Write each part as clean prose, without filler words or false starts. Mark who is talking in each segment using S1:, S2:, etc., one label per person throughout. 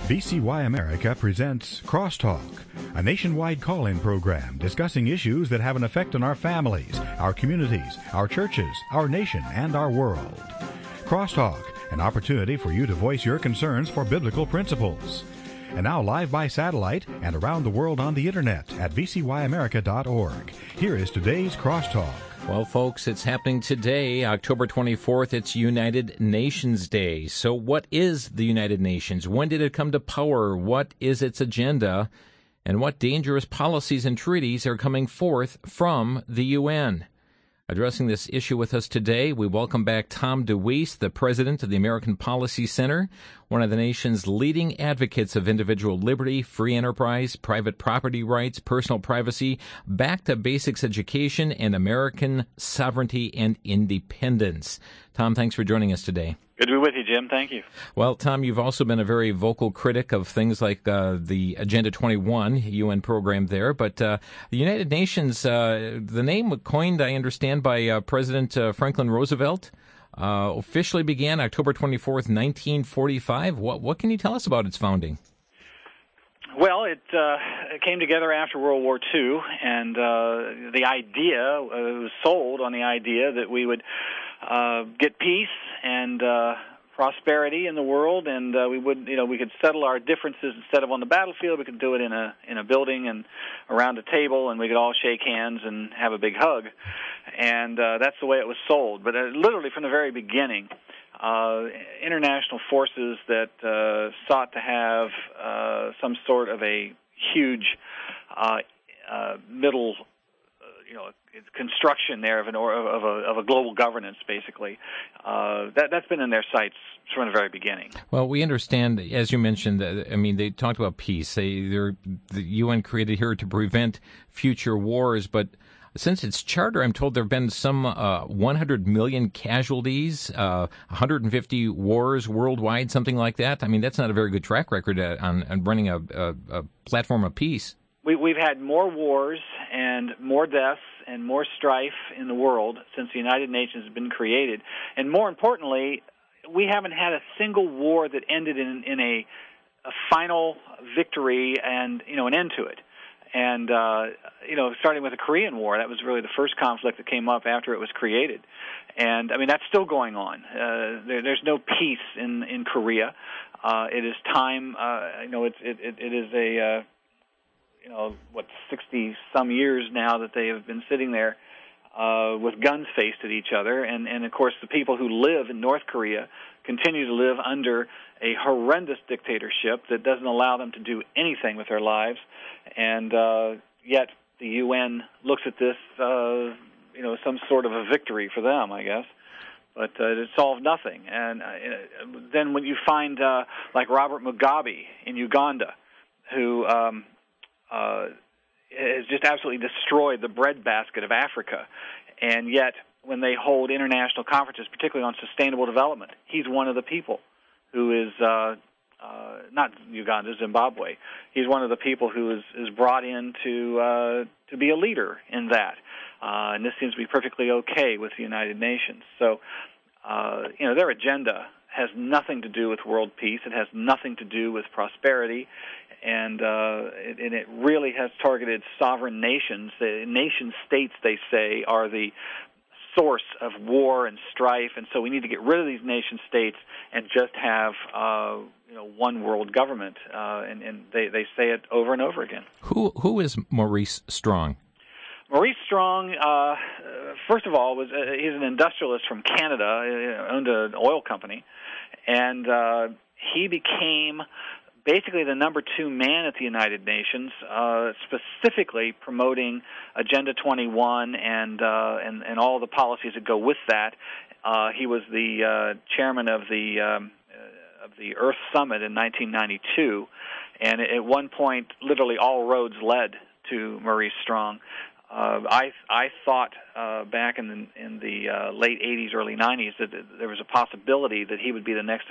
S1: VCY America presents Crosstalk, a nationwide call-in program discussing issues that have an effect on our families, our communities, our churches, our nation, and our world. Crosstalk, an opportunity for you to voice your concerns for biblical principles. And now live by satellite and around the world on the internet at vcyamerica.org. Here is today's Crosstalk.
S2: Well, folks, it's happening today, October 24th. It's United Nations Day. So what is the United Nations? When did it come to power? What is its agenda? And what dangerous policies and treaties are coming forth from the UN? Addressing this issue with us today, we welcome back Tom DeWeese, the president of the American Policy Center, one of the nation's leading advocates of individual liberty, free enterprise, private property rights, personal privacy, back to basics education, and American sovereignty and independence. Tom, thanks for joining us today.
S3: Good to be with you, Jim. Thank you.
S2: Well, Tom, you've also been a very vocal critic of things like the Agenda 21 UN program there. But the United Nations, the name coined, I understand, by President Franklin Roosevelt, officially began October 24th, 1945. What can you tell us about its founding?
S3: Well, it came together after World War II, and the idea it was sold on the idea that we would get peace and prosperity in the world, and we could settle our differences instead of on the battlefield. We could do it in a building and around a table, and we could all shake hands and have a big hug. And that's the way it was sold. But literally from the very beginning, international forces that sought to have some sort of a huge middle construction there of a global governance, basically. That's been in their sights from the very beginning.
S2: Well, we understand, as you mentioned, they talked about peace. The UN created here to prevent future wars, but since its charter, I'm told there have been some 100 million casualties, 150 wars worldwide, something like that. I mean, that's not a very good track record on running a platform of peace.
S3: We've had more wars and more deaths and more strife in the world since the United Nations has been created. And more importantly, we haven't had a single war that ended in a final victory and, an end to it. And, starting with the Korean War, that was really the first conflict that came up after it was created. And, that's still going on. There's no peace in Korea. It is time, it is a... 60-some years now that they have been sitting there with guns faced at each other. And, of course, the people who live in North Korea continue to live under a horrendous dictatorship that doesn't allow them to do anything with their lives. And yet the UN looks at this, some sort of a victory for them, I guess. But it solved nothing. And then when you find like Robert Mugabe in Uganda, who... has just absolutely destroyed the breadbasket of Africa. And yet, when they hold international conferences, particularly on sustainable development, he's one of the people who is, not Uganda, Zimbabwe. He's one of the people who is brought in to be a leader in that. And this seems to be perfectly okay with the United Nations. So, their agenda has nothing to do with world peace. It has nothing to do with prosperity. And it really has targeted sovereign nations. The nation states, they say, are the source of war and strife, and so we need to get rid of these nation states and just have one world government. And they say it over and over again.
S2: Who is Maurice Strong?
S3: Maurice Strong, first of all, he's an industrialist from Canada, owned an oil company, and he became basically the number 2 man at the United Nations, specifically promoting Agenda 21 and all the policies that go with that. He was the chairman of the Earth Summit in 1992, and at one point, literally all roads led to Maurice Strong. I thought back in the late 80s, early 90s that there was a possibility that he would be the next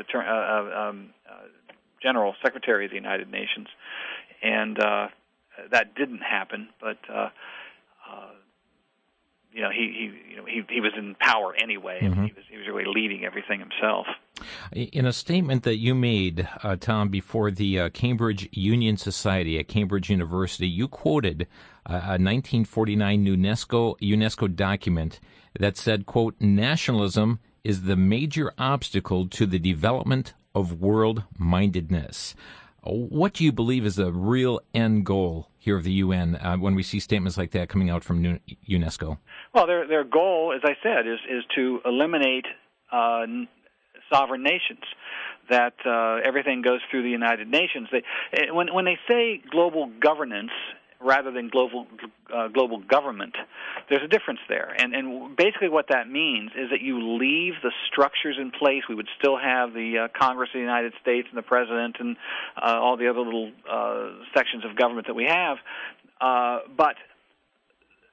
S3: General Secretary of the United Nations, and that didn't happen. But he was in power anyway.
S2: Mm-hmm.
S3: He was really leading everything himself.
S2: In a statement that you made, Tom, before the Cambridge Union Society at Cambridge University, you quoted a 1949 UNESCO document that said, quote, "Nationalism is the major obstacle to the development of world-mindedness." What do you believe is the real end goal here of the UN when we see statements like that coming out from UNESCO?
S3: Well, their goal, as I said, is to eliminate sovereign nations. That everything goes through the United Nations. When they say global governance rather than global government, there's a difference there. And basically what that means is that you leave the structures in place. We would still have the Congress of the United States and the President and all the other little sections of government that we have, but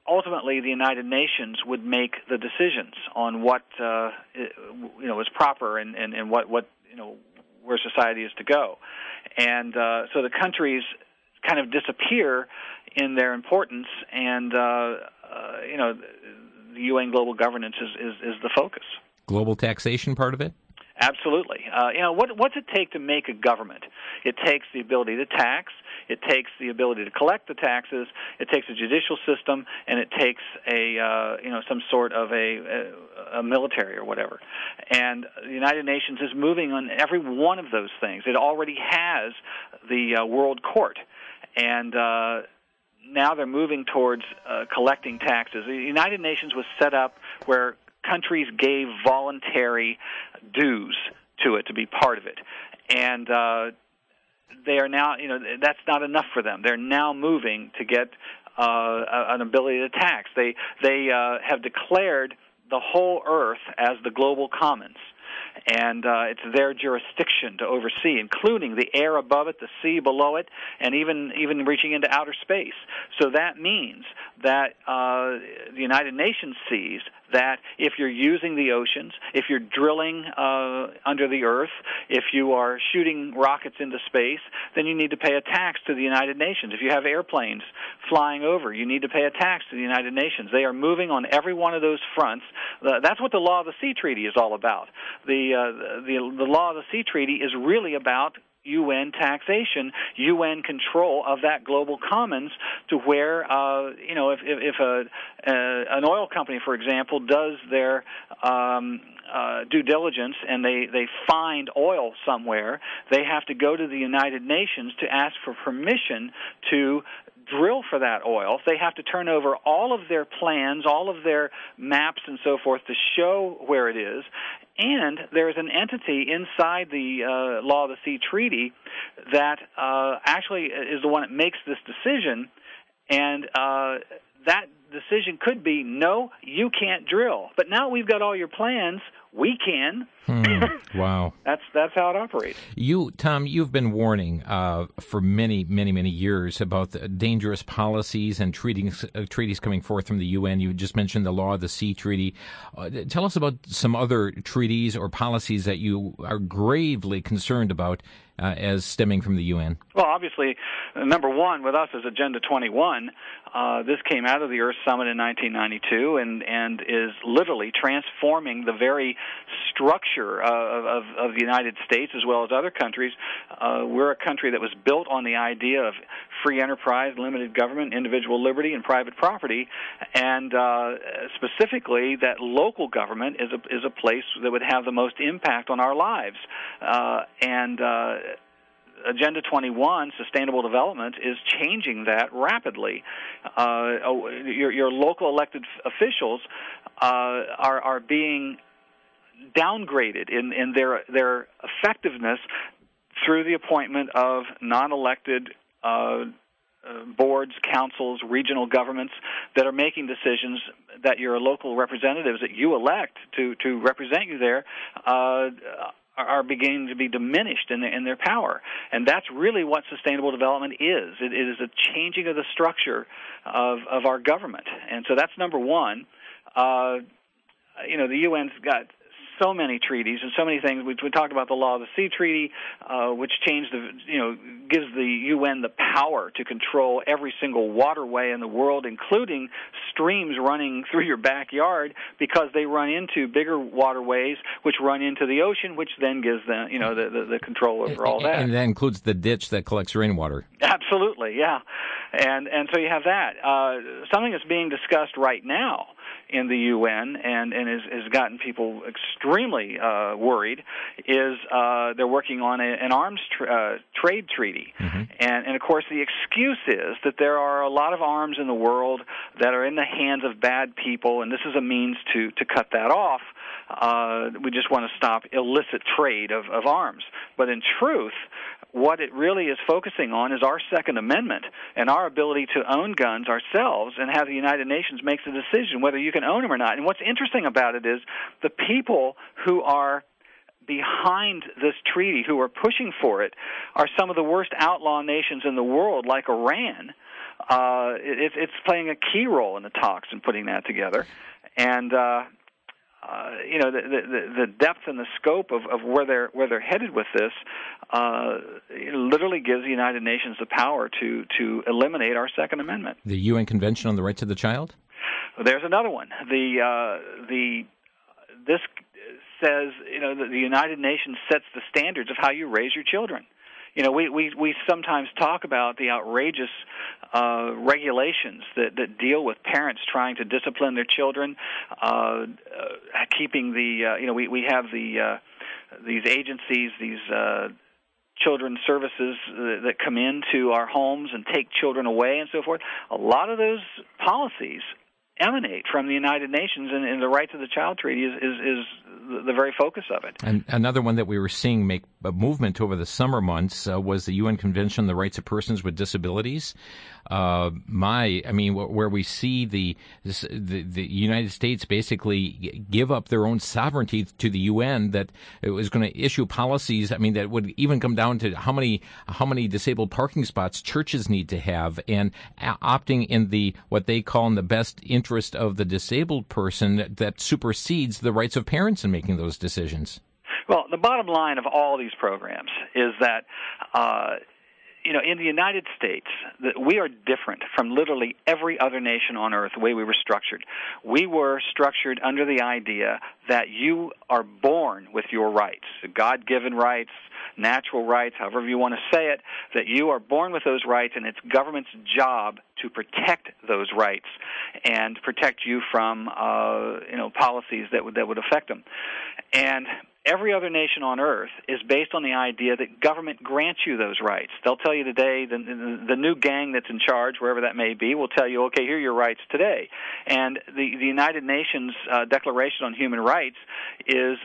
S3: ultimately the United Nations would make the decisions on what is proper and what where society is to go. And so the countries kind of disappear in their importance, and the UN global governance is the focus.
S2: Global taxation part of it?
S3: Absolutely. What's it take to make a government? It takes the ability to tax. It takes the ability to collect the taxes. It takes a judicial system, and it takes some sort of a military or whatever. And the United Nations is moving on every one of those things. It already has the World Court, and now they're moving towards collecting taxes. The United Nations was set up where countries gave voluntary dues to it to be part of it, and they are now, that's not enough for them. They're now moving to get an ability to tax. They have declared the whole earth as the global commons, and it's their jurisdiction to oversee, including the air above it, the sea below it, and even reaching into outer space. So that means that the United Nations sees that if you're using the oceans, if you're drilling under the earth, if you are shooting rockets into space, then you need to pay a tax to the United Nations. If you have airplanes flying over, you need to pay a tax to the United Nations. They are moving on every one of those fronts. That's what the Law of the Sea Treaty is all about. The Law of the Sea Treaty is really about UN taxation, UN control of that global commons, to where if an oil company, for example, does their due diligence and they find oil somewhere, they have to go to the United Nations to ask for permission to drill for that oil. They have to turn over all of their plans, all of their maps and so forth to show where it is. And there is an entity inside the Law of the Sea Treaty that actually is the one that makes this decision, and that decision could be, no, you can't drill. But now we've got all your plans, we can.
S2: Wow.
S3: That's how it operates.
S2: Tom, you've been warning for many, many, many years about the dangerous policies and treaties coming forth from the UN. You just mentioned the Law of the Sea Treaty. Tell us about some other treaties or policies that you are gravely concerned about as stemming from the UN.
S3: Well, obviously, number one with us is Agenda 21. This came out of the Earth Summit in 1992 and is literally transforming the very structure of the United States as well as other countries. We're a country that was built on the idea of free enterprise, limited government, individual liberty, and private property, and specifically that local government is a place that would have the most impact on our lives. Agenda 21, Sustainable Development, is changing that rapidly. Your local elected officials are being downgraded in their effectiveness through the appointment of non-elected boards, councils, regional governments that are making decisions that your local representatives that you elect to represent you there are beginning to be diminished in their power. And that's really what sustainable development is. It is a changing of the structure of our government. And so that's number one. The UN's got so many treaties and so many things. We talked about the Law of the Sea Treaty, which gives the UN the power to control every single waterway in the world, including streams running through your backyard, because they run into bigger waterways, which run into the ocean, which then gives them, the control over all that.
S2: And that includes the ditch that collects rainwater.
S3: Absolutely, yeah. And so you have that. Something that's being discussed right now in the UN and has gotten people extremely worried is they're working on an arms trade treaty. Mm-hmm. And of course the excuse is that there are a lot of arms in the world that are in the hands of bad people, and this is a means to cut that off. We just want to stop illicit trade of arms. But in truth, what it really is focusing on is our Second Amendment and our ability to own guns ourselves and have the United Nations make the decision whether you can own them or not. And what's interesting about it is the people who are behind this treaty, who are pushing for it, are some of the worst outlaw nations in the world, like Iran. It's playing a key role in the talks in putting that together. And the depth and the scope of where they're headed with this literally gives the United Nations the power to eliminate our Second Amendment.
S2: The UN Convention on the Rights of the Child?
S3: There's another one. This says the United Nations sets the standards of how you raise your children. We sometimes talk about the outrageous regulations that deal with parents trying to discipline their children, keeping we have these agencies, these children's services that come into our homes and take children away and so forth. A lot of those policies emanate from the United Nations, and the Rights of the Child Treaty is the very focus of it. And
S2: another one that we were seeing make a movement over the summer months was the UN Convention on the Rights of Persons with Disabilities. Where we see the United States basically give up their own sovereignty to the UN, that it was going to issue policies. That would even come down to how many disabled parking spots churches need to have, and opting in what they call in the best interest of the disabled person that supersedes the rights of parents in making those decisions.
S3: Well, the bottom line of all these programs is that in the United States, we are different from literally every other nation on earth, the way we were structured. We were structured under the idea that you are born with your rights, God-given rights, natural rights, however you want to say it, that you are born with those rights, and it's government's job to protect those rights and protect you from policies that would affect them. And every other nation on earth is based on the idea that government grants you those rights. They'll tell you today, the new gang that's in charge, wherever that may be, will tell you, okay, here are your rights today. And the United Nations Declaration on Human Rights is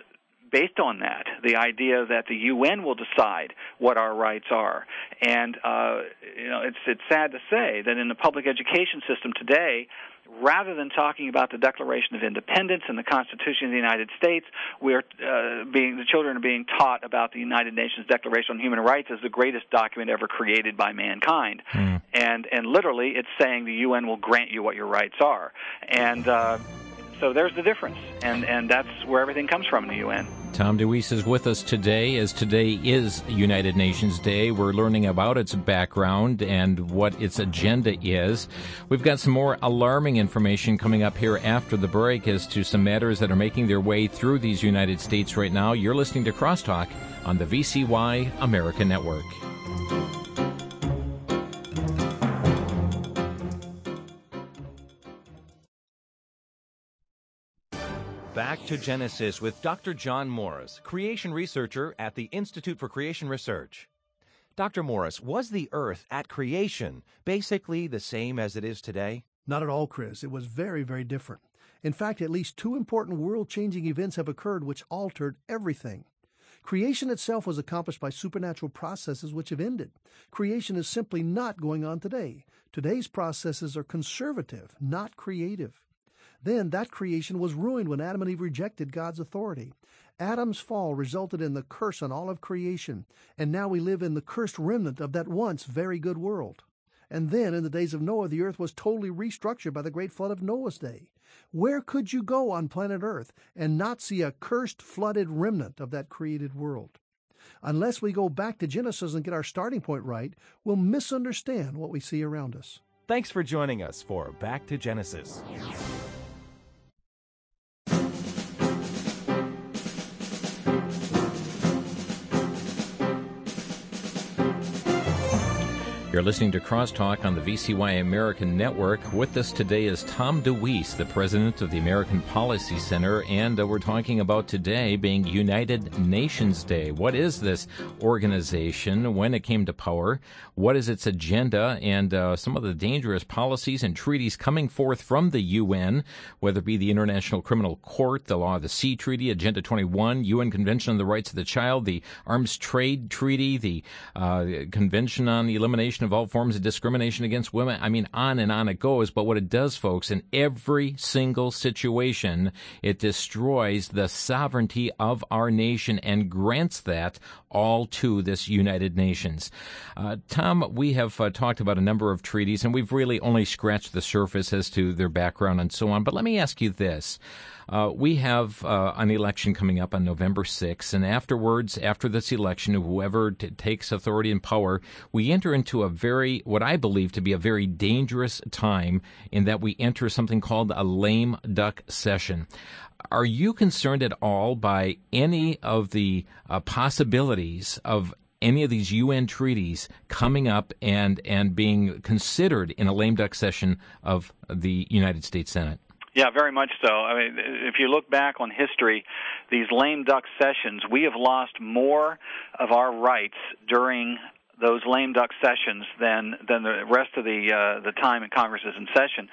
S3: based on that, the idea that the UN will decide what our rights are. And it's sad to say that in the public education system today, rather than talking about the Declaration of Independence and the Constitution of the United States, the children are being taught about the United Nations Declaration on Human Rights as the greatest document ever created by mankind. Mm. And literally, it's saying the UN will grant you what your rights are. And so there's the difference, and that's where everything comes from in the UN.
S2: Tom DeWeese is with us today, as today is United Nations Day. We're learning about its background and what its agenda is. We've got some more alarming information coming up here after the break as to some matters that are making their way through these United States right now. You're listening to Crosstalk on the VCY America Network.
S4: Back to Genesis with Dr. John Morris, creation researcher at the Institute for Creation Research. Dr. Morris, was the earth at creation basically the same as it is today?
S5: Not at all, Chris. It was very, very different. In fact, at least two important world-changing events have occurred which altered everything. Creation itself was accomplished by supernatural processes which have ended. Creation is simply not going on today. Today's processes are conservative, not creative. Then that creation was ruined when Adam and Eve rejected God's authority. Adam's fall resulted in the curse on all of creation, and now we live in the cursed remnant of that once very good world. And then, in the days of Noah, the earth was totally restructured by the great flood of Noah's day. Where could you go on planet Earth and not see a cursed, flooded remnant of that created world? Unless we go back to Genesis and get our starting point right, we'll misunderstand what we see around us.
S4: Thanks for joining us for Back to Genesis.
S2: You're listening to Crosstalk on the VCY American Network. With us today is Tom DeWeese, the president of the American Policy Center, and we're talking about today being United Nations Day. What is this organization, when it came to power, what is its agenda, and some of the dangerous policies and treaties coming forth from the UN, whether it be the International Criminal Court, the Law of the Sea Treaty, Agenda 21, UN Convention on the Rights of the Child, the Arms Trade Treaty, the Convention on the Elimination of all forms of discrimination against women. I mean, on and on it goes. But what it does, folks, in every single situation, it destroys the sovereignty of our nation and grants that all to this United Nations. Tom, we have talked about a number of treaties, and we've really only scratched the surface as to their background and so on. But let me ask you this. We have an election coming up on November 6th, and afterwards, after this election, whoever takes authority and power, we enter into what I believe to be a very dangerous time in that we enter something called a lame duck session. Are you concerned at all by any of the possibilities of any of these UN treaties coming up and being considered in a lame duck session of the United States Senate?
S3: Yeah, very much so. I mean, if you look back on history, these lame duck sessions, we have lost more of our rights during those lame duck sessions than the rest of the time in Congress is in session.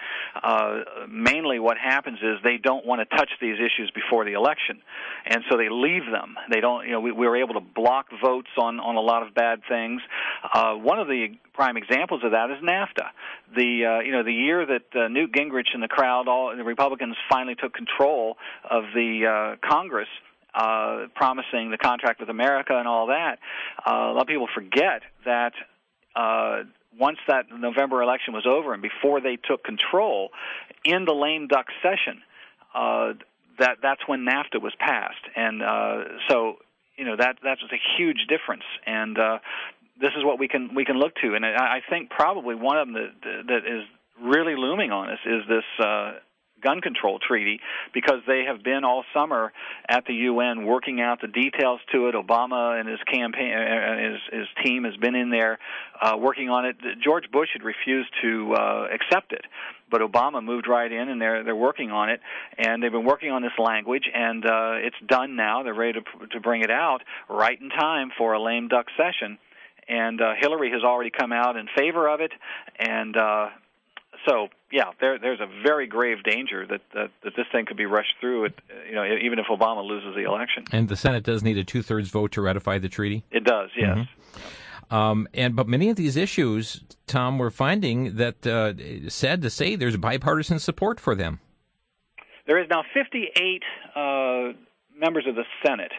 S3: Mainly what happens is they don't want to touch these issues before the election, and so they leave them. They don't, we were able to block votes on a lot of bad things. One of the prime examples of that is NAFTA. The year that Newt Gingrich and the crowd, all the Republicans finally took control of the Congress, promising the contract with America and all that, a lot of people forget that once that November election was over and before they took control, in the lame duck session, that's when NAFTA was passed, and so that was a huge difference, and this is what we can look to, and I think probably one of them that is really looming on us is this gun control treaty, because they have been all summer at the UN working out the details to it. Obama and his campaign, his team has been in there working on it. George Bush had refused to accept it, but Obama moved right in, and they're working on it, and they've been working on this language, and it's done now. They're ready to bring it out right in time for a lame duck session, and Hillary has already come out in favor of it, and so, yeah, there's a very grave danger that this thing could be rushed through, even if Obama loses the election. And
S2: the Senate does need a 2/3 vote to ratify the treaty?
S3: It does, yes.
S2: Mm-hmm. But many of these issues, Tom, we're finding that, sad to say, there's bipartisan support for them.
S3: There is now 58 members of the Senate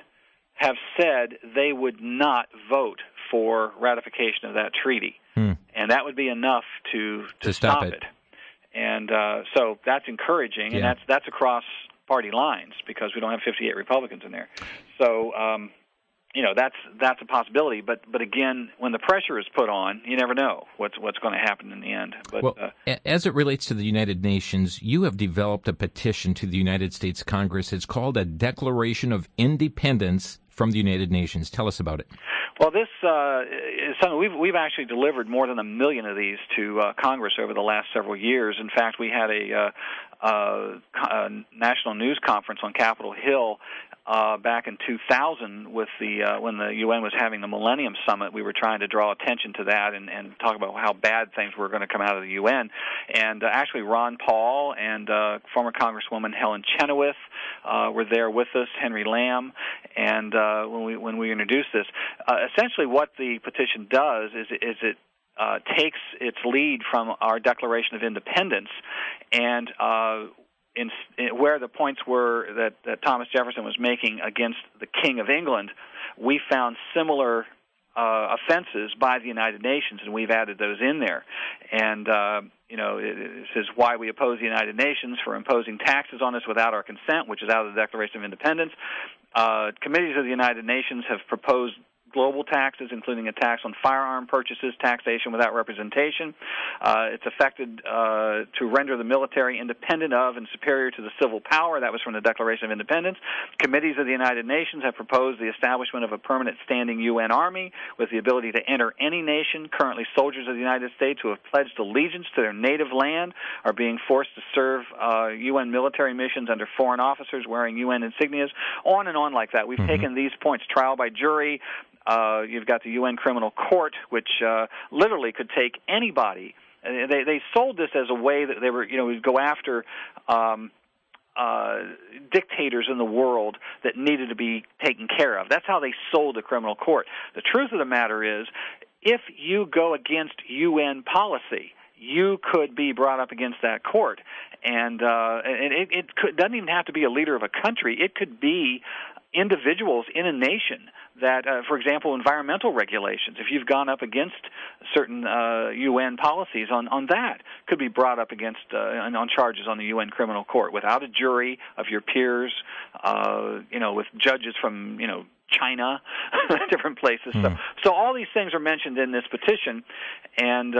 S3: have said they would not vote for ratification of that treaty. And that would be enough to stop it. And so that's encouraging, and that's across party lines, because we don't have 58 Republicans in there. So, that's a possibility. But again, when the pressure is put on, you never know what's going to happen in the end. But,
S2: as it relates to the United Nations, you have developed a petition to the United States Congress. It's called a Declaration of Independence from the United Nations. Tell us about it.
S3: Well, this is something we've actually delivered more than 1 million of these to Congress over the last several years. In fact, we had a national news conference on Capitol Hill back in 2000 with when the UN was having the Millennium Summit. We were trying to draw attention to that and talk about how bad things were going to come out of the UN. And actually, Ron Paul and former Congresswoman Helen Chenoweth were there with us, Henry Lamb, and when we introduced this, essentially what the petition does is it takes its lead from our Declaration of Independence, and where the points were that Thomas Jefferson was making against the King of England, we found similar offenses by the United Nations, and we've added those in there. And it says why we oppose the United Nations for imposing taxes on us without our consent, which is out of the Declaration of Independence. Committees of the United Nations have proposed global taxes, including a tax on firearm purchases, taxation without representation. It's affected to render the military independent of and superior to the civil power. That was from the Declaration of Independence. Committees of the United Nations have proposed the establishment of a permanent standing UN army with the ability to enter any nation. Currently, soldiers of the United States who have pledged allegiance to their native land are being forced to serve UN military missions under foreign officers wearing UN insignias, on and on like that. We've taken these points, trial by jury. You've got the UN Criminal Court, which literally could take anybody. They sold this as a way that they were, would go after dictators in the world that needed to be taken care of. That's how they sold the criminal court. The truth of the matter is, if you go against UN policy, you could be brought up against that court. And it doesn't even have to be a leader of a country. It could be individuals in a nation that, for example, environmental regulations, if you've gone up against certain UN policies on that, could be brought up against on charges on the UN Criminal Court without a jury of your peers, with judges from, China, different places. So all these things are mentioned in this petition, and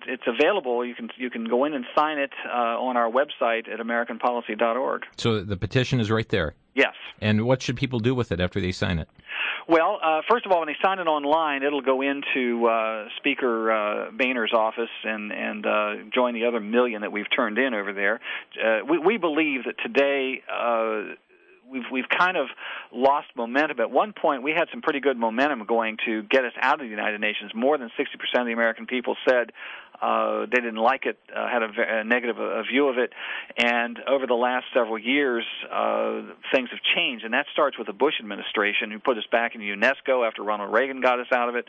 S3: it's available. You can go in and sign it on our website at AmericanPolicy.org.
S2: So the petition is right there?
S3: Yes.
S2: And what should people do with it after they sign it?
S3: Well, first of all, when they sign it online, it'll go into Speaker Boehner's office and join the other million that we've turned in over there. We believe that today we've kind of lost momentum. At one point, we had some pretty good momentum going to get us out of the United Nations. More than 60% of the American people said they didn't like it, had a negative view of it. And over the last several years, things have changed. And that starts with the Bush administration, who put us back into UNESCO after Ronald Reagan got us out of it.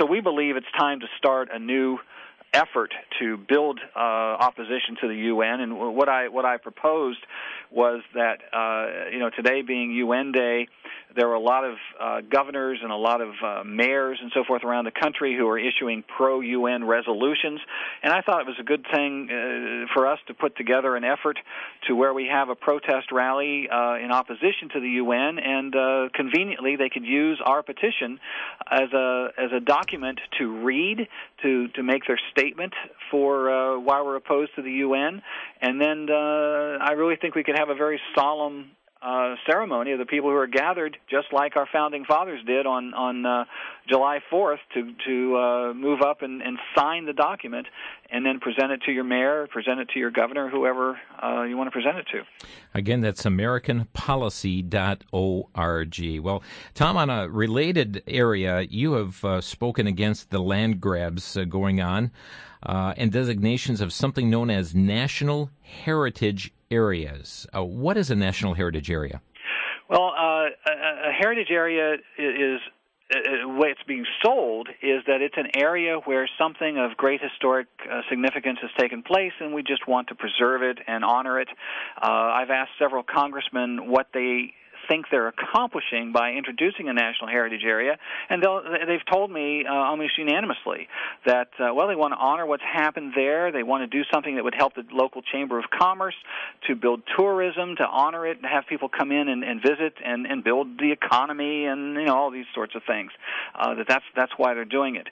S3: So we believe it's time to start a new effort to build opposition to the UN, and what I proposed was that today being UN Day, there are a lot of governors and a lot of mayors and so forth around the country who are issuing pro-UN resolutions, and I thought it was a good thing for us to put together an effort to where we have a protest rally in opposition to the UN, and conveniently they could use our petition as a document to read, to make their statement for why we're opposed to the UN, and then I really think we could have a very solemn ceremony of the people who are gathered, just like our founding fathers did on July 4th, to move up and sign the document, and then present it to your mayor, present it to your governor, whoever you want to present it to.
S2: Again, that's AmericanPolicy.org. Well, Tom, on a related area, you have spoken against the land grabs going on and designations of something known as national heritage areas. What is a national heritage area?
S3: Well, a heritage area is the way it's being sold is that it's an area where something of great historic significance has taken place, and we just want to preserve it and honor it. I've asked several congressmen what they think they're accomplishing by introducing a national heritage area, and they've told me almost unanimously that, they want to honor what's happened there. They want to do something that would help the local Chamber of Commerce to build tourism, to honor it, and have people come in and visit and build the economy and, all these sorts of things. That's why they're doing it.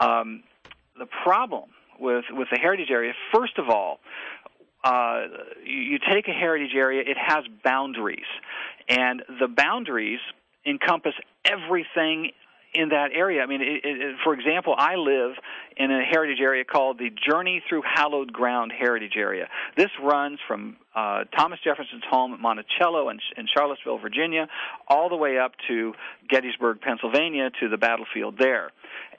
S3: The problem with the heritage area, first of all, you take a heritage area, it has boundaries, and the boundaries encompass everything in that area. I mean, for example, I live in a heritage area called the Journey Through Hallowed Ground Heritage Area. This runs from Thomas Jefferson's home at Monticello in Charlottesville, Virginia, all the way up to Gettysburg, Pennsylvania, to the battlefield there.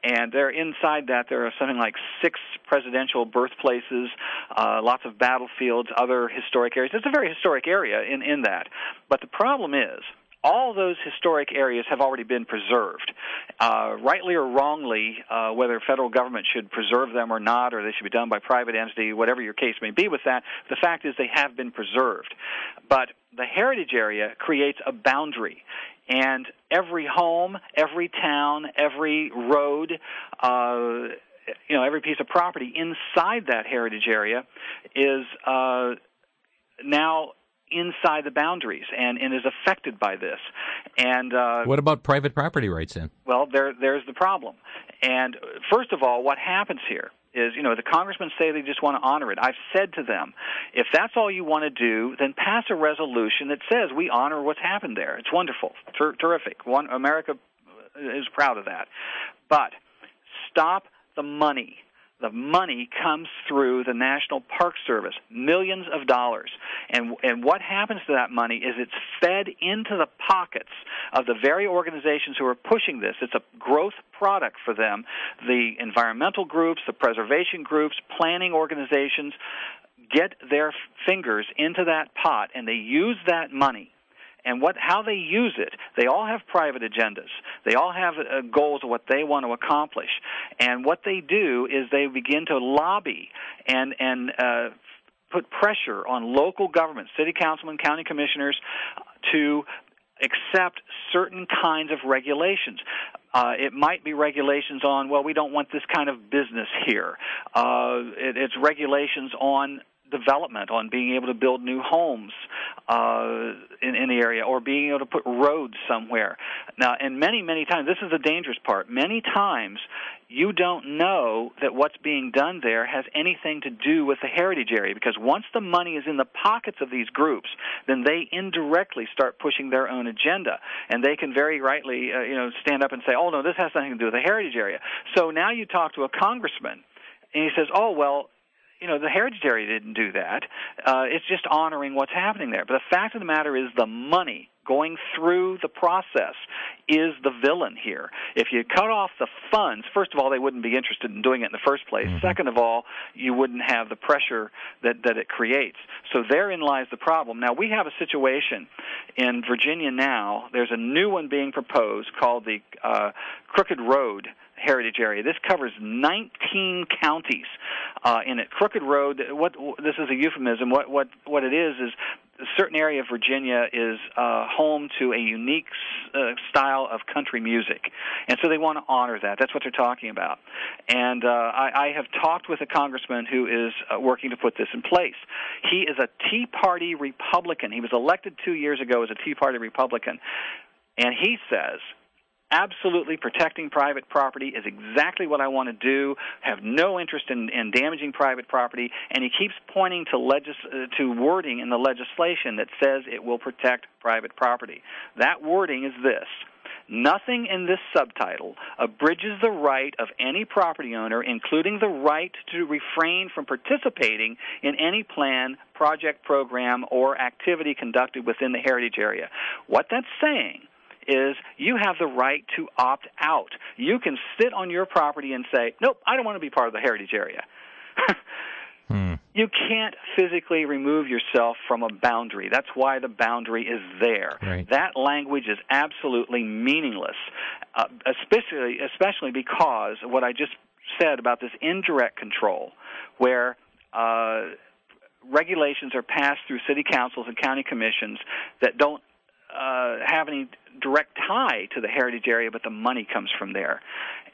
S3: And there, inside that, there are something like 6 presidential birthplaces, lots of battlefields, other historic areas. It's a very historic area in that. But the problem is, all those historic areas have already been preserved. Rightly or wrongly, whether federal government should preserve them or not, or they should be done by private entity, whatever your case may be with that, the fact is they have been preserved. But the heritage area creates a boundary. And every home, every town, every road, every piece of property inside that heritage area is now inside the boundaries and is affected by this. And
S2: what about private property rights then?
S3: Well, there's the problem. And first of all, what happens here is, the congressmen say they just want to honor it. I've said to them, if that's all you want to do, then pass a resolution that says we honor what's happened there. It's wonderful, terrific. America is proud of that. But stop the money. The money comes through the National Park Service, millions of dollars. And what happens to that money is it's fed into the pockets of the very organizations who are pushing this. It's a growth product for them. The environmental groups, the preservation groups, planning organizations get their fingers into that pot, and they use that money. And how they use it, they all have private agendas. They all have goals of what they want to accomplish. And what they do is they begin to lobby and put pressure on local governments, city councilmen, county commissioners, to accept certain kinds of regulations. It might be regulations on, we don't want this kind of business here. It's regulations on development, on being able to build new homes in the area, or being able to put roads somewhere. Now, and many, many times, this is the dangerous part, many times you don't know that what's being done there has anything to do with the heritage area, because once the money is in the pockets of these groups, then they indirectly start pushing their own agenda, and they can very rightly stand up and say, oh, no, this has nothing to do with the heritage area. So now you talk to a congressman, and he says, oh, well, the heritage area didn't do that. It's just honoring what's happening there. But the fact of the matter is the money going through the process is the villain here. If you cut off the funds, first of all, they wouldn't be interested in doing it in the first place. Mm-hmm. Second of all, you wouldn't have the pressure that it creates. So therein lies the problem. Now, we have a situation in Virginia now. There's a new one being proposed called the Crooked Road heritage area. This covers 19 counties in it. Crooked Road, this is a euphemism. What it is a certain area of Virginia is home to a unique style of country music. And so they want to honor that. That's what they're talking about. And I have talked with a congressman who is working to put this in place. He is a Tea Party Republican. He was elected 2 years ago as a Tea Party Republican. And he says, absolutely, protecting private property is exactly what I want to do, have no interest in damaging private property, and he keeps pointing to wording in the legislation that says it will protect private property. That wording is this: nothing in this subtitle abridges the right of any property owner, including the right to refrain from participating in any plan, project, program, or activity conducted within the heritage area. What that's saying is you have the right to opt out. You can sit on your property and say, nope, I don't want to be part of the heritage area. You can't physically remove yourself from a boundary. That's why the boundary is there.
S2: Right.
S3: That language is absolutely meaningless, especially because of what I just said about this indirect control, where regulations are passed through city councils and county commissions that don't have any direct tie to the heritage area, but the money comes from there.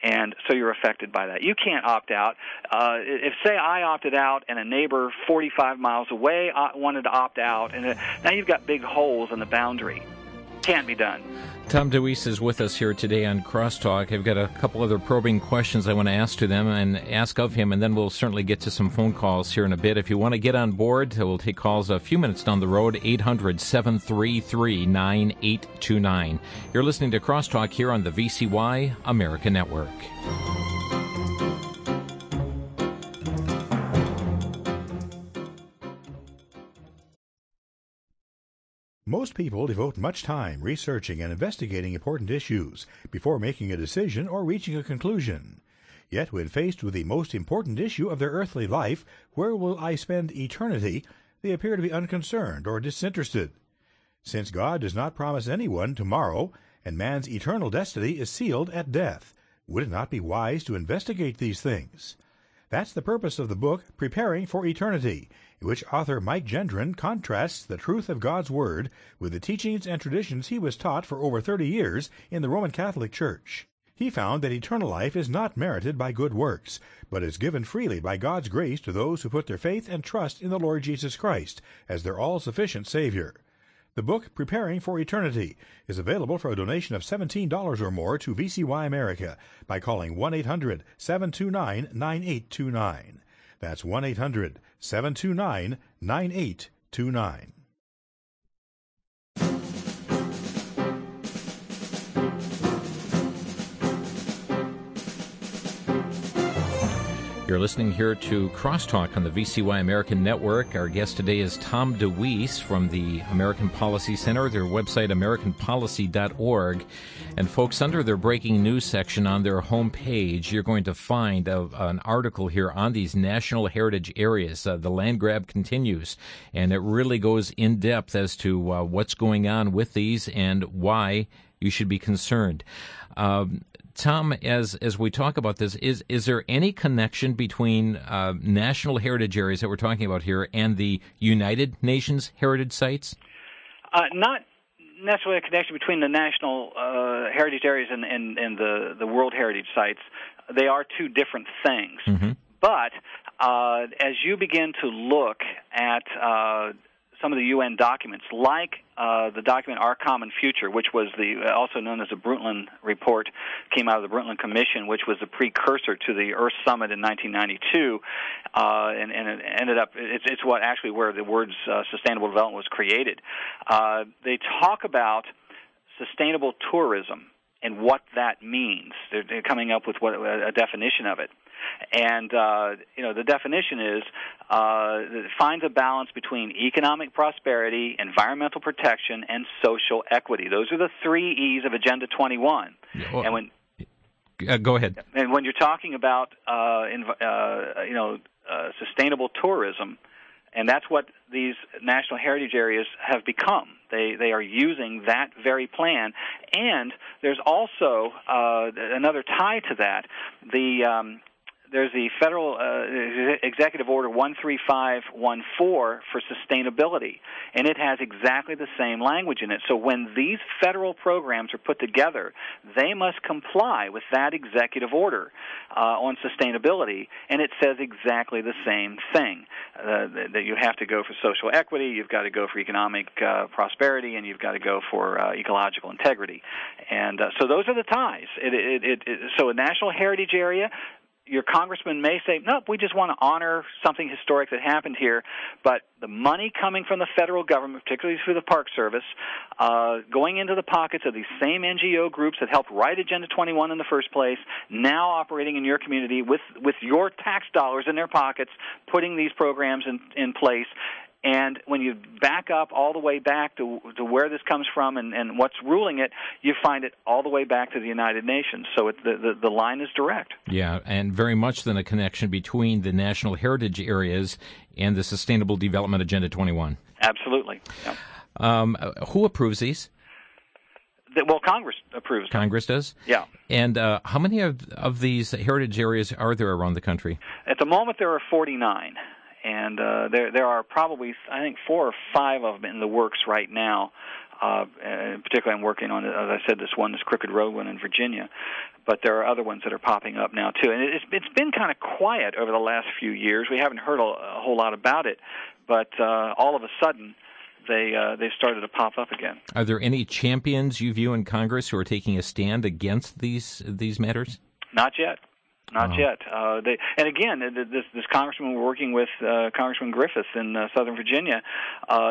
S3: And so you're affected by that. You can't opt out. If, say, I opted out and a neighbor 45 miles away wanted to opt out, and now you've got big holes in the boundary. Can't be done.
S2: Tom DeWeese is with us here today on Crosstalk. I've got a couple other probing questions I want to ask to them and ask of him, and then we'll certainly get to some phone calls here in a bit. If you want to get on board, we'll take calls a few minutes down the road, 800-733-9829. You're listening to Crosstalk here on the VCY America Network.
S1: Most people devote much time researching and investigating important issues before making a decision or reaching a conclusion. Yet when faced with the most important issue of their earthly life, where will I spend eternity, they appear to be unconcerned or disinterested. Since God does not promise anyone tomorrow, and man's eternal destiny is sealed at death, would it not be wise to investigate these things? That's the purpose of the book Preparing for Eternity, in which author Mike Gendron contrasts the truth of God's Word with the teachings and traditions he was taught for over 30 years in the Roman Catholic Church. He found that eternal life is not merited by good works, but is given freely by God's grace to those who put their faith and trust in the Lord Jesus Christ as their all-sufficient Savior. The book, Preparing for Eternity, is available for a donation of $17 or more to VCY America by calling 1-800-729-9829. That's 1-800-729-9829.
S2: You're listening here to Crosstalk on the VCY American Network. Our guest today is Tom DeWeese from the American Policy Center, their website, americanpolicy.org. And folks, under their breaking news section on their homepage, you're going to find an article here on these national heritage areas. The land grab continues, and it really goes in depth as to what's going on with these and why you should be concerned. Tom, as we talk about this, is there any connection between national heritage areas that we're talking about here and the United Nations heritage sites?
S3: Not necessarily a connection between the national heritage areas and the World Heritage Sites. They are two different things. Mm-hmm. But as you begin to look at some of the UN documents, like the document Our Common Future, which was also known as the Brundtland Report, came out of the Brundtland Commission, which was the precursor to the Earth Summit in 1992, and it ended up, it's what actually where the words sustainable development was created. They talk about sustainable tourism and what that means. They're coming up with a definition of it. And, the definition is it finds a balance between economic prosperity, environmental protection, and social equity. Those are the 3 E's of Agenda 21.
S2: Well,
S3: and when
S2: go ahead.
S3: And when you're talking about, sustainable tourism, and that's what these national heritage areas have become. They are using that very plan. And there's also another tie to that. There's the Federal Executive Order 13514 for sustainability, and it has exactly the same language in it. So when these federal programs are put together, they must comply with that executive order on sustainability, and it says exactly the same thing, that you have to go for social equity, you've got to go for economic prosperity, and you've got to go for ecological integrity. And so those are the ties. So a national heritage area, your congressman may say, nope, we just want to honor something historic that happened here, but the money coming from the federal government, particularly through the Park Service, going into the pockets of these same NGO groups that helped write Agenda 21 in the first place, now operating in your community with your tax dollars in their pockets, putting these programs in place. And when you back up all the way back to where this comes from and what's ruling it, you find it all the way back to the United Nations. So the line is direct.
S2: Yeah, and very much then a connection between the national heritage areas and the Sustainable Development Agenda 21.
S3: Absolutely. Yeah.
S2: Who approves these?
S3: Well, Congress approves them.
S2: Congress does?
S3: Yeah.
S2: And how many of these heritage areas are there around the country?
S3: At the moment, there are 49. And there are probably, I think, 4 or 5 of them in the works right now. Particularly, I'm working on, as I said, this Crooked Road one in Virginia. But there are other ones that are popping up now, too. And it's been kind of quiet over the last few years. We haven't heard a whole lot about it. But all of a sudden, they started to pop up again. Are there any champions you view in Congress who are taking a stand against these matters? Not yet. Not yet. And again, this congressman we're working with, Congressman Griffith in Southern Virginia,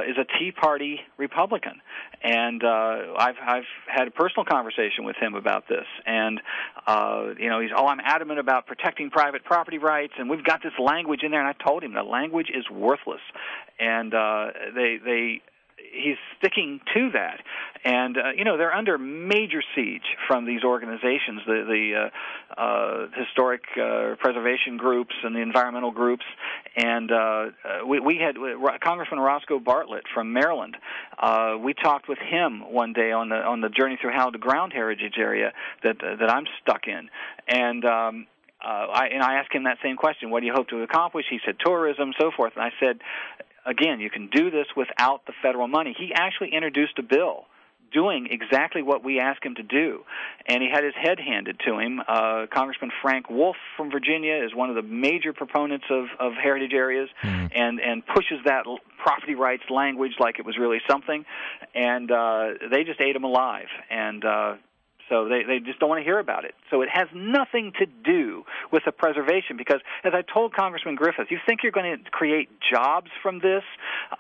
S3: is a Tea Party Republican, and I've had a personal conversation with him about this. And he's I'm adamant about protecting private property rights, and we've got this language in there. And I told him the language is worthless, and he's sticking to that. And, they're under major siege from these organizations, the historic preservation groups and the environmental groups. And we had Congressman Roscoe Bartlett from Maryland. We talked with him one day on the Journey Through Hallowed Ground Heritage area that I'm stuck in. And I asked him that same question, what do you hope to accomplish? He said tourism, so forth. And I said, again, you can do this without the federal money. He actually introduced a bill doing exactly what we asked him to do. And he had his head handed to him. Congressman Frank Wolf from Virginia is one of the major proponents of heritage areas and pushes that property rights language like it was really something. And they just ate him alive. And so they just don't want to hear about it. So it has nothing to do with the preservation because, as I told Congressman Griffith, you think you're going to create jobs from this?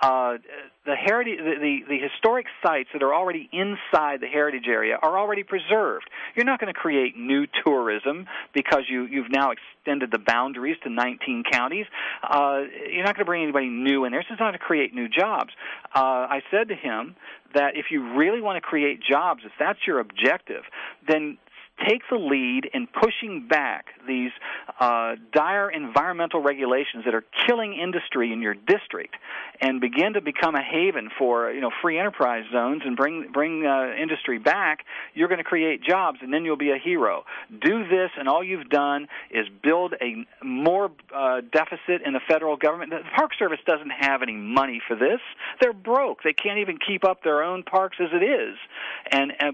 S3: The historic sites that are already inside the heritage area are already preserved. You're not going to create new tourism because you've now extended the boundaries to 19 counties. You're not going to bring anybody new in there. So it's not to create new jobs. I said to him that if you really want to create jobs, if that's your objective, then take the lead in pushing back these dire environmental regulations that are killing industry in your district, and begin to become a haven for free enterprise zones and bring industry back. You're going to create jobs, and then you'll be a hero. Do this, and all you've done is build a more deficit in the federal government. The Park Service doesn't have any money for this. They're broke. They can't even keep up their own parks as it is,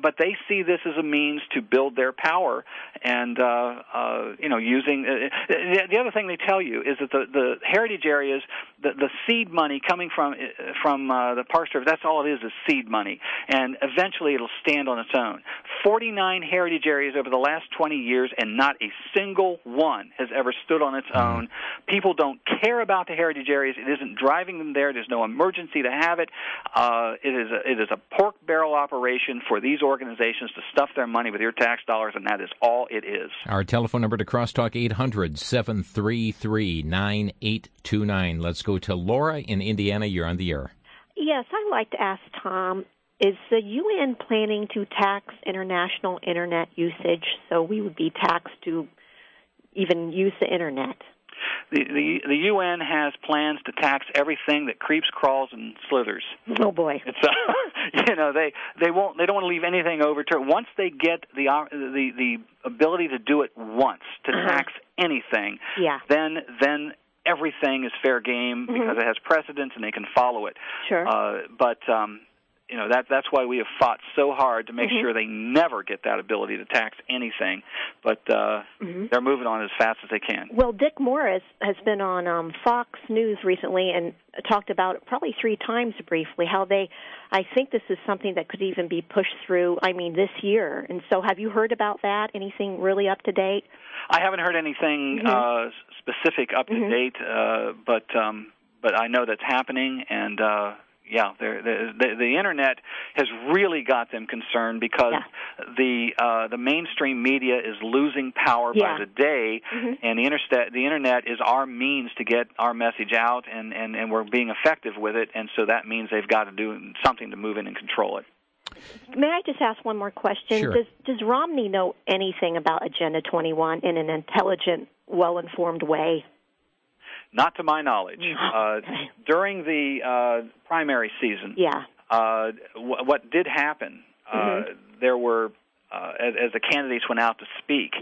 S3: but they see this as a means to build their power, and using the other thing they tell you is that the heritage areas, the seed money coming from the Park Service, that's all it is seed money, and eventually it'll stand on its own. 49 heritage areas over the last 20 years, and not a single one has ever stood on its own. People don't care about the heritage areas. It isn't driving them there. There's no emergency to have it. It is a pork barrel operation for these organizations to stuff their money with your tax dollars, and that is all it is.
S2: Our telephone number to Crosstalk, 800-733-9829. Let's go to Laura in Indiana. You're on the air.
S6: Yes, I'd like to ask Tom, is the UN planning to tax international Internet usage so we would be taxed to even use the Internet?
S3: The UN has plans to tax everything that creeps, crawls, and slithers.
S6: Oh boy!
S3: It's they don't want to leave anything over to once they get the ability to do it once to tax anything.
S6: Yeah.
S3: Then everything is fair game because it has precedence and they can follow it.
S6: Sure.
S3: That's why we have fought so hard to make sure they never get that ability to tax anything. But they're moving on as fast as they can.
S6: Well, Dick Morris has been on Fox News recently and talked about it probably 3 times briefly, how I think this is something that could even be pushed through, this year. And so have you heard about that? Anything really up to date?
S3: I haven't heard anything specific up to date, but I know that's happening, and the Internet has really got them concerned because the mainstream media is losing power by the day, and the Internet is our means to get our message out, and we're being effective with it, and so that means they've got to do something to move in and control it.
S6: May I just ask one more question?
S2: Sure.
S6: Does Romney know anything about Agenda 21 in an intelligent, well-informed way?
S3: Not to my knowledge. During the primary season, what did happen, there were, as the candidates went out to speak,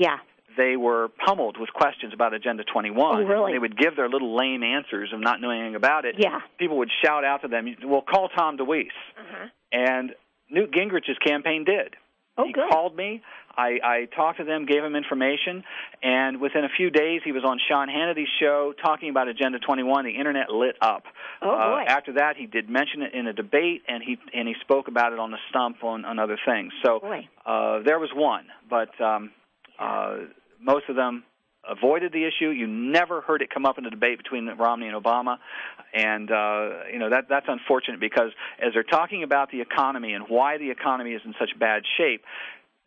S3: they were pummeled with questions about Agenda 21.
S6: Oh, really?
S3: They would give their little lame answers of not knowing anything about it.
S6: Yeah.
S3: People would shout out to them, well, call Tom DeWeese. And Newt Gingrich's campaign did. He called me. I talked to them, gave him information, and within a few days he was on Sean Hannity's show talking about Agenda 21. The Internet lit up. After that, he did mention it in a debate, and he spoke about it on the stump on other things. So there was one, but most of them avoided the issue. You never heard it come up in a debate between Romney and Obama, and that's unfortunate because as they're talking about the economy and why the economy is in such bad shape,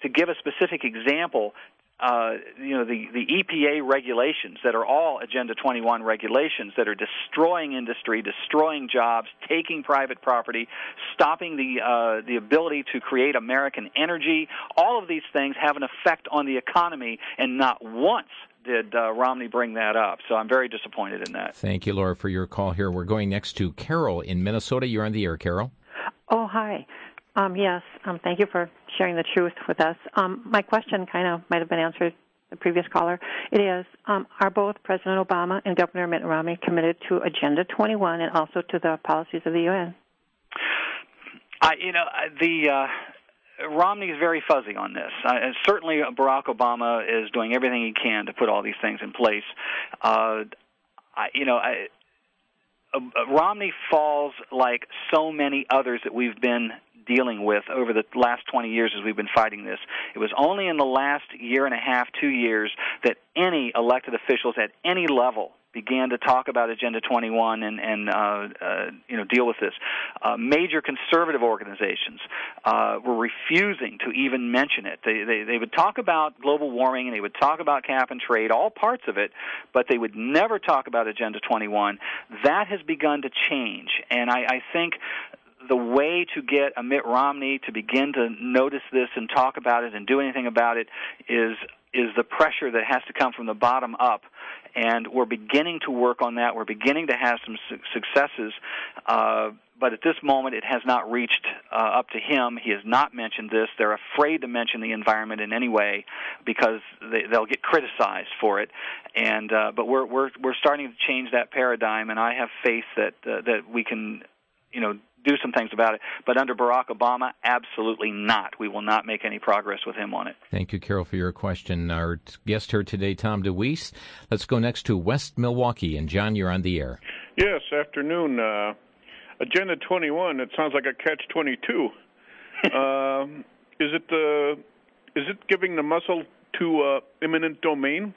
S3: to give a specific example, the EPA regulations that are all Agenda 21 regulations that are destroying industry, destroying jobs, taking private property, stopping the ability to create American energy, all of these things have an effect on the economy, and not once did Romney bring that up. So I'm very disappointed in that.
S2: Thank you, Laura, for your call here. We're going next to Carol in Minnesota. You're on the air, Carol.
S7: Oh, hi. Yes, thank you for sharing the truth with us. My question kind of might have been answered the previous caller. It is, are both President Obama and Governor Mitt Romney committed to Agenda 21 and also to the policies of the UN?
S3: Romney is very fuzzy on this. Certainly, Barack Obama is doing everything he can to put all these things in place. Romney falls like so many others that we've been dealing with over the last 20 years as we've been fighting this. It was only in the last year and a half, 2 years, that any elected officials at any level began to talk about Agenda 21 and deal with this. Major conservative organizations were refusing to even mention it. They would talk about global warming, and they would talk about cap and trade, all parts of it, but they would never talk about Agenda 21. That has begun to change, and I think the way to get a Mitt Romney to begin to notice this and talk about it and do anything about it is the pressure that has to come from the bottom up. And we're beginning to work on that. We're beginning to have some successes, but at this moment it has not reached up to him. He has not mentioned this. They're afraid to mention the environment in any way because they'll get criticized for it. And but we're starting to change that paradigm, and I have faith that we can, do some things about it. But under Barack Obama, absolutely not. We will not make any progress with him on it.
S2: Thank you, Carol, for your question. Our guest here today, Tom DeWeese. Let's go next to West Milwaukee. And, John, you're on the air.
S8: Yes, afternoon. Agenda 21, it sounds like a catch-22. Is it giving the muscle to eminent domain?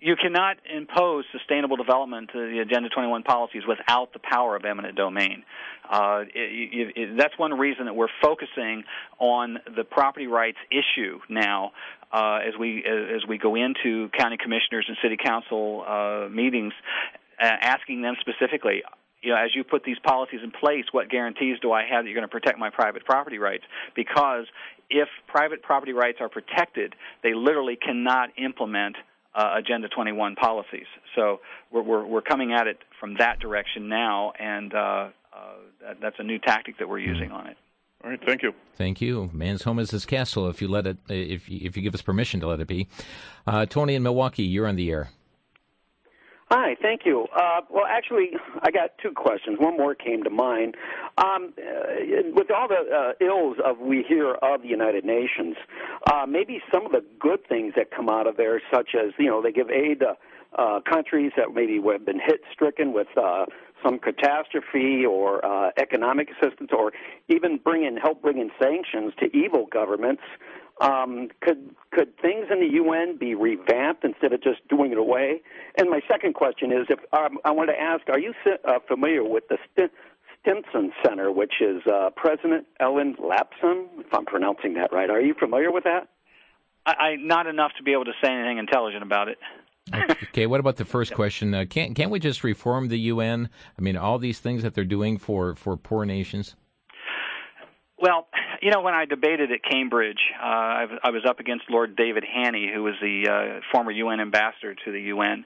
S3: You cannot impose sustainable development to the Agenda 21 policies without the power of eminent domain. That's one reason that we're focusing on the property rights issue now as we go into county commissioners and city council meetings, asking them specifically, as you put these policies in place, what guarantees do I have that you're going to protect my private property rights? Because if private property rights are protected, they literally cannot implement Agenda 21 policies. So we're coming at it from that direction now, and that's a new tactic that we're using on it.
S8: All right, thank you.
S2: Thank you. Man's home is his castle. If you let it, if you give us permission to let it be. Tony in Milwaukee, you're on the air.
S9: Hi, thank you. Well, actually, I got two questions. One more came to mind. With all the ills we hear of the United Nations, maybe some of the good things that come out of there, such as, they give aid to countries that maybe have been stricken with some catastrophe or economic assistance, or even help bring in sanctions to evil governments. Could things in the UN be revamped instead of just doing it away? And my second question is, I want to ask, are you familiar with the Stimson Center, which is President Ellen Lapson, if I'm pronouncing that right? Are you familiar with that?
S3: I not enough to be able to say anything intelligent about it.
S2: Okay, what about the first question? Can't we just reform the UN? I mean, all these things that they're doing for poor nations?
S3: Well, when I debated at Cambridge, I was up against Lord David Haney, who was the former UN ambassador to the UN,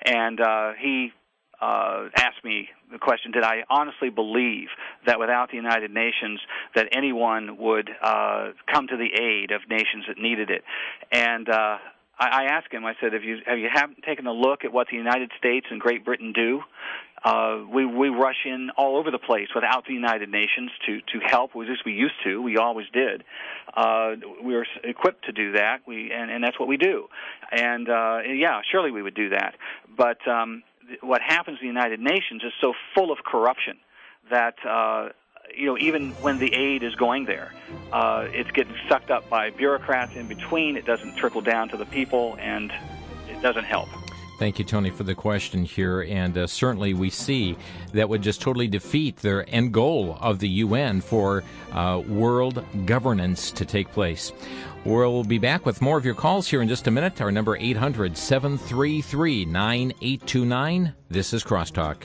S3: and he asked me the question, did I honestly believe that without the United Nations that anyone would come to the aid of nations that needed it? And I asked him, I said, have you taken a look at what the United States and Great Britain do? We rush in all over the place without the United Nations to help. We used to. We always did. We were equipped to do that. And that's what we do. And surely we would do that. But what happens in the United Nations is so full of corruption that even when the aid is going there, it's getting sucked up by bureaucrats in between. It doesn't trickle down to the people, and it doesn't help.
S2: Thank you, Tony, for the question here. And certainly we see that would just totally defeat their end goal of the UN for world governance to take place. We'll be back with more of your calls here in just a minute. Our number 800-733-9829. This is Crosstalk.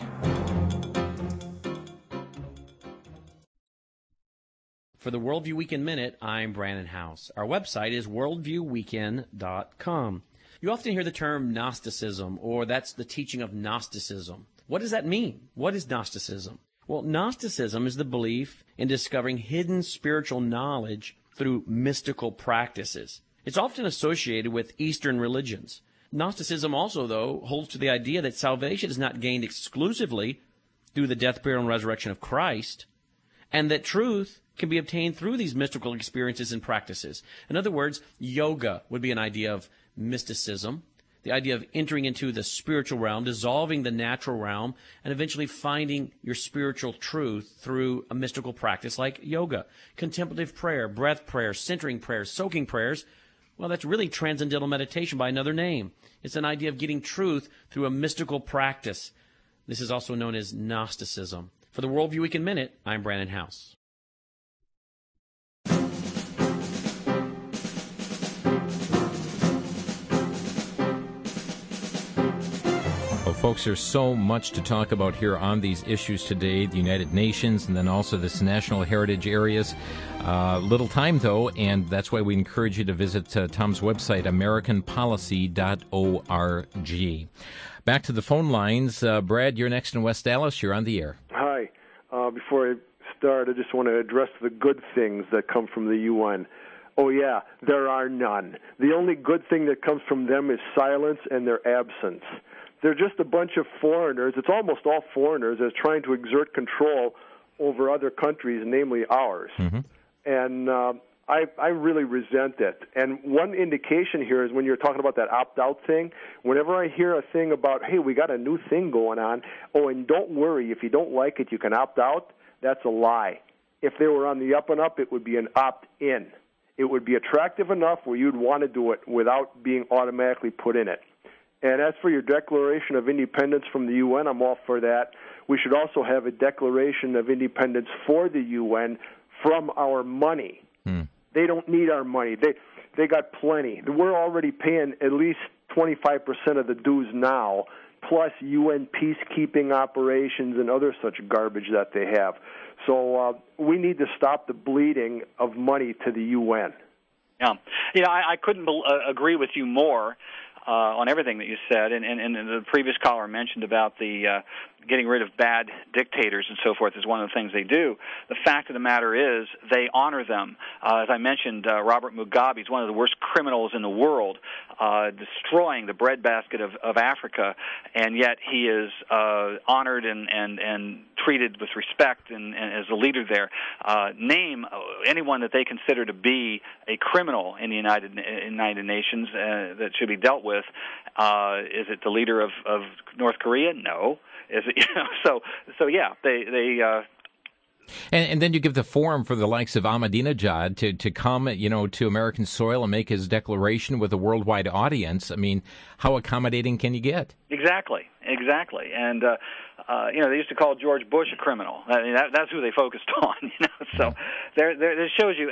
S10: For the Worldview Weekend Minute, I'm Brandon House. Our website is worldviewweekend.com. You often hear the term Gnosticism, or that's the teaching of Gnosticism. What does that mean? What is Gnosticism? Well, Gnosticism is the belief in discovering hidden spiritual knowledge through mystical practices. It's often associated with Eastern religions. Gnosticism also, though, holds to the idea that salvation is not gained exclusively through the death, burial, and resurrection of Christ, and that truth can be obtained through these mystical experiences and practices. In other words, yoga would be an idea of mysticism, the idea of entering into the spiritual realm, dissolving the natural realm, and eventually finding your spiritual truth through a mystical practice like yoga. Contemplative prayer, breath prayer, centering prayers, soaking prayers, well, that's really transcendental meditation by another name. It's an idea of getting truth through a mystical practice. This is also known as Gnosticism. For the Worldview Week in Minute, I'm Brandon House.
S2: Well, folks, there's so much to talk about here on these issues today, the United Nations and then also this national heritage areas. Little time, though, and that's why we encourage you to visit Tom's website, AmericanPolicy.org. Back to the phone lines. Brad, you're next in West Dallas. You're on the air.
S11: Hi. Before I start, I just want to address the good things that come from the UN. Oh, yeah, there are none. The only good thing that comes from them is silence and their absence. They're just a bunch of foreigners. It's almost all foreigners that's trying to exert control over other countries, namely ours. Mm-hmm. And I really resent it. And one indication here is when you're talking about that opt-out thing, whenever I hear a thing about, hey, we got a new thing going on, oh, and don't worry, if you don't like it, you can opt out, that's a lie. If they were on the up and up, it would be an opt-in. It would be attractive enough where you'd want to do it without being automatically put in it. And as for your Declaration of Independence from the UN, I'm all for that. We should also have a Declaration of Independence for the UN from our money. They don't need our money. They got plenty. We're already paying at least 25% of the dues now, plus UN peacekeeping operations and other such garbage that they have. So we need to stop the bleeding of money to the UN.
S3: Yeah, I couldn't agree with you more on everything that you said, and the previous caller mentioned about the getting rid of bad dictators and so forth is one of the things they do. The fact of the matter is they honor them. As I mentioned, Robert Mugabe is one of the worst criminals in the world, destroying the breadbasket of Africa, and yet he is honored and treated with respect and as a leader there. Name anyone that they consider to be a criminal in the United Nations that should be dealt with. Is it the leader of North Korea? No. Is it? So yeah, they.
S2: And then you give the forum for the likes of Ahmadinejad to come, to American soil and make his declaration with a worldwide audience. I mean, how accommodating can you get? Exactly.
S3: And they used to call George Bush a criminal. I mean, that's who they focused on. So there shows you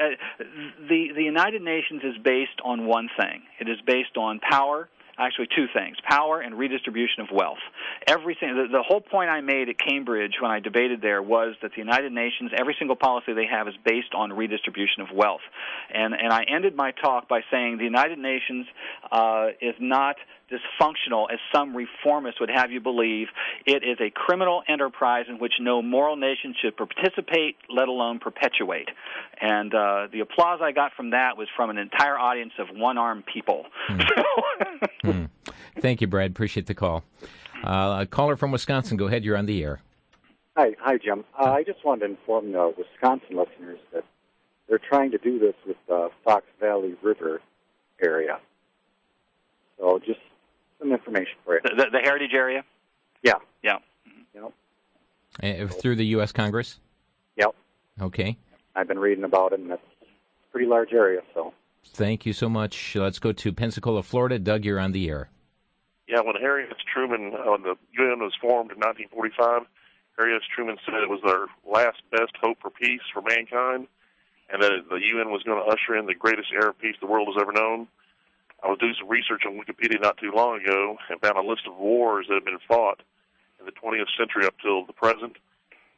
S3: the United Nations is based on one thing. It is based on power. Actually, two things: power and redistribution of wealth. Everything. The whole point I made at Cambridge when I debated there was that the United Nations, every single policy they have is based on redistribution of wealth. And I ended my talk by saying the United Nations is not dysfunctional as some reformists would have you believe. It is a criminal enterprise in which no moral nation should participate, let alone perpetuate. And the applause I got from that was from an entire audience of one-armed people.
S2: Thank you, Brad. Appreciate the call. A caller from Wisconsin, go ahead. You're on the air.
S12: Hi, Jim. I just wanted to inform the Wisconsin listeners that they're trying to do this with the Fox Valley River area. So just some information for you.
S3: The heritage area?
S12: Yeah.
S3: Yeah.
S12: Yep.
S2: Through the U.S. Congress?
S12: Yep.
S2: Okay.
S12: I've been reading about it, and it's a pretty large area, so.
S2: Thank you so much. Let's go to Pensacola, Florida. Doug, you're on the air.
S13: Yeah, when Harry S. Truman, when the UN was formed in 1945, Harry S. Truman said it was their last best hope for peace for mankind, and that the UN was going to usher in the greatest era of peace the world has ever known. I was doing some research on Wikipedia not too long ago and found a list of wars that have been fought in the 20th century up till the present.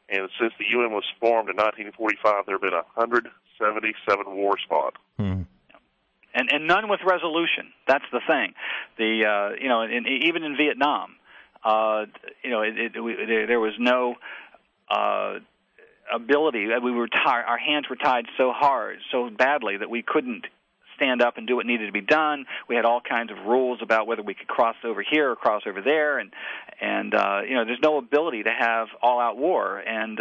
S13: And since the UN was formed in 1945, there have been 177 wars fought.
S3: And none with resolution. That's the thing. Even in Vietnam, there was no ability. Our hands were tied so hard, so badly that we couldn't stand up and do what needed to be done. We had all kinds of rules about whether we could cross over here or cross over there, and there's no ability to have all-out war and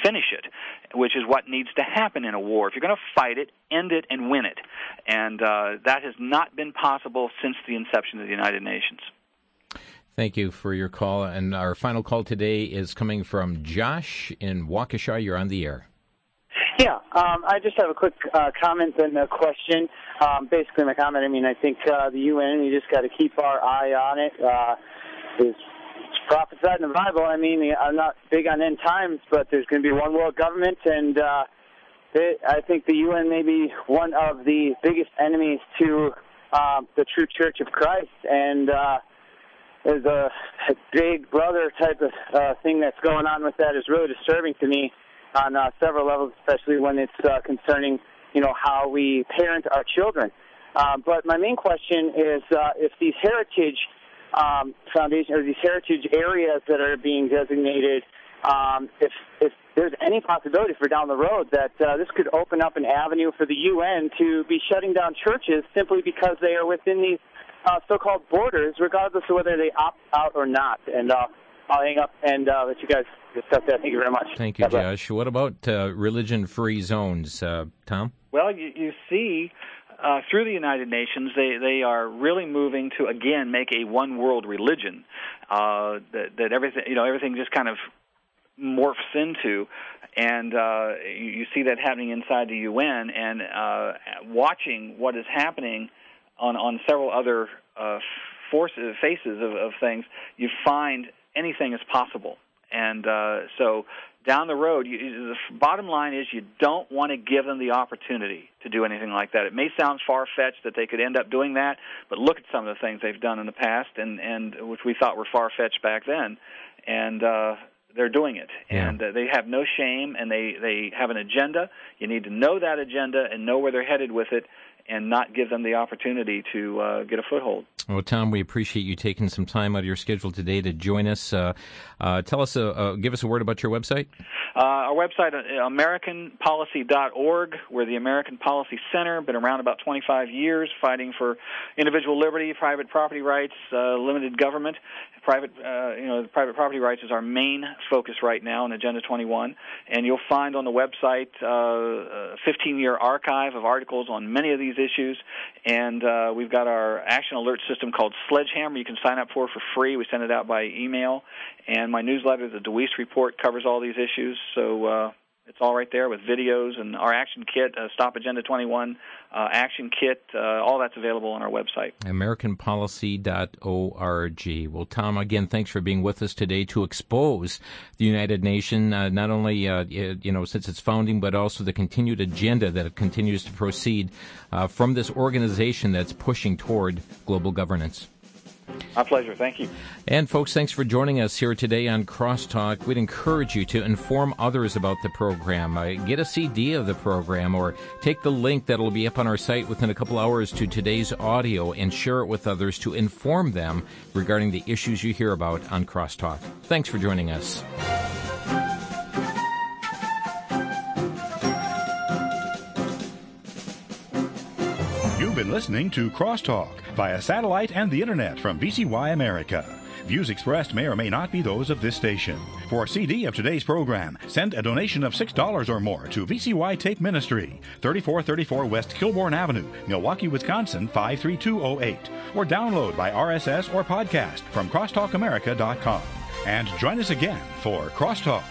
S3: finish it, which is what needs to happen in a war. If you're going to fight it, end it, and win it. And that has not been possible since the inception of the United Nations.
S2: Thank you for your call. And our final call today is coming from Josh in Waukesha. You're on the air.
S14: Yeah, I just have a quick comment and a question. Basically, my comment, I think the UN, we just got to keep our eye on it. It's prophesied in the Bible. I'm not big on end times, but there's going to be one world government, and I think the UN may be one of the biggest enemies to the true Church of Christ, and there's a big brother type of thing that's going on with that is really disturbing to me on several levels, especially when it's concerning, how we parent our children. But my main question is if these heritage foundation or these heritage areas that are being designated, if there's any possibility for down the road that this could open up an avenue for the UN to be shutting down churches simply because they are within these so-called borders, regardless of whether they opt out or not. And I'll hang up and let you guys discuss that. Thank you very much.
S2: Thank you, Josh. What about religion-free zones, Tom?
S3: Well, you see, through the United Nations, they are really moving to again make a one-world religion that everything just kind of morphs into, and you see that happening inside the UN, and watching what is happening on several other faces of things, you find anything is possible. And so down the road, the bottom line is you don't want to give them the opportunity to do anything like that. It may sound far-fetched that they could end up doing that, but look at some of the things they've done in the past, and which we thought were far-fetched back then, and they're doing it.
S2: Yeah.
S3: And they have no shame, and they have an agenda. You need to know that agenda and know where they're headed with it, and not give them the opportunity to get a foothold.
S2: Well, Tom, we appreciate you taking some time out of your schedule today to join us. Tell us, give us a word about your website.
S3: Our website, AmericanPolicy.org. We're the American Policy Center. Been around about 25 years, fighting for individual liberty, private property rights, limited government. Private property rights is our main focus right now in Agenda 21. And you'll find on the website a 15-year archive of articles on many of these issues. And we've got our action alert system called Sledgehammer. You can sign up for free. We send it out by email. And my newsletter, the DeWeese Report, covers all these issues. So it's all right there with videos and our action kit, Stop Agenda 21 action kit. All that's available on our website. AmericanPolicy.org. Well, Tom, again, thanks for being with us today to expose the United Nations, not only since its founding, but also the continued agenda that it continues to proceed from this organization that's pushing toward global governance. My pleasure. Thank you. And, folks, thanks for joining us here today on Crosstalk. We'd encourage you to inform others about the program. Get a CD of the program or take the link that will be up on our site within a couple hours to today's audio and share it with others to inform them regarding the issues you hear about on Crosstalk. Thanks for joining us.
S1: You've been listening to Crosstalk via satellite and the internet from VCY America. Views expressed may or may not be those of this station. For a CD of today's program, send a donation of $6 or more to VCY Tape Ministry, 3434 West Kilbourne Avenue, Milwaukee, Wisconsin, 53208, or download by RSS or podcast from crosstalkamerica.com. And join us again for Crosstalk.